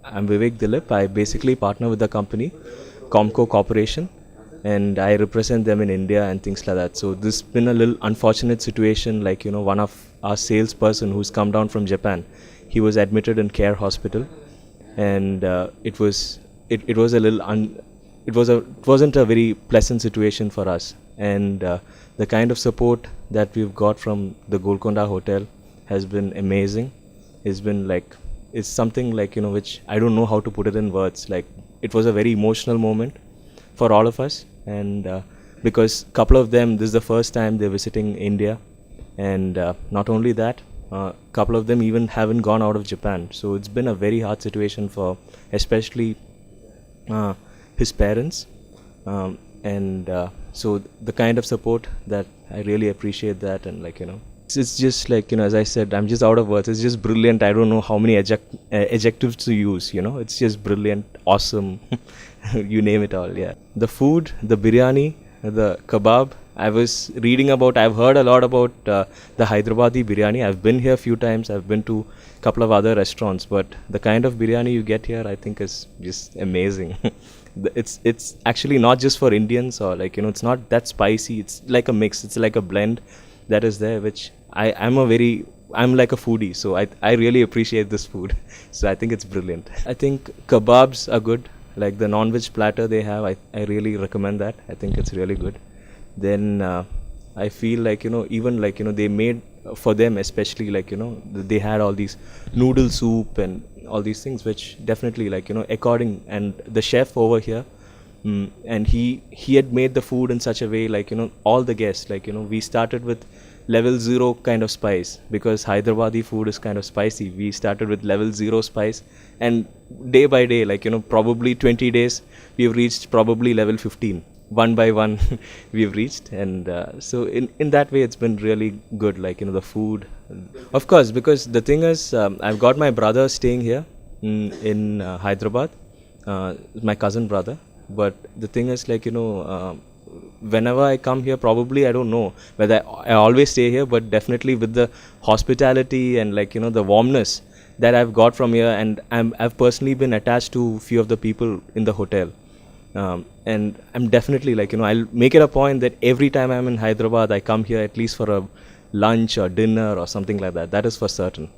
I'm Vivek Dilip. I basically partner with the company, Comco Corporation, and I represent them in India and things like that. So this has been a little unfortunate situation. Like one of our salesperson who's come down from Japan, he was admitted in Care Hospital, and it was a little it wasn't a very pleasant situation for us. And the kind of support that we've got from the Golconda Hotel has been amazing. It's been like it's something like which I don't know how to put it in words. Like it was a very emotional moment for all of us, and because couple of them, this is the first time they're visiting India, and not only that, couple of them even haven't gone out of Japan. So it's been a very hard situation for especially his parents, and so the kind of support that I really appreciate that. And it's just like as I said, I'm just out of words. It's just brilliant. I don't know how many adjectives to use. It's just brilliant, awesome. You name it all. Yeah, the food, the biryani, the kebab. I've heard a lot about the Hyderabadi biryani. I've been here a few times. I've been to a couple of other restaurants, but the kind of biryani you get here, I think, is just amazing. It's actually not just for Indians, or it's not that spicy. It's like a mix. It's like a blend that is there, which I'm like a foodie, so I really appreciate this food. So I think it's brilliant. I think kebabs are good. Like the non-veg platter they have, I really recommend that. I think it's really good. Then I feel like even they made for them, especially they had all these noodle soup and all these things, which definitely according, and the chef over here, and he had made the food in such a way, all the guests, we started with level 0 kind of spice, because Hyderabadi food is kind of spicy. We started with level 0 spice, and day by day, probably 20 days, we've reached probably level 15. One by one we've reached, and so in that way it's been really good, the food. Of course, because the thing is, I've got my brother staying here in Hyderabad, my cousin brother. But the thing is, whenever I come here, probably I don't know whether I always stay here, but definitely with the hospitality and the warmness that I've got from here, and I've personally been attached to few of the people in the hotel. And I'm definitely I'll make it a point that every time I'm in Hyderabad, I come here at least for a lunch or dinner or something like that. That is for certain.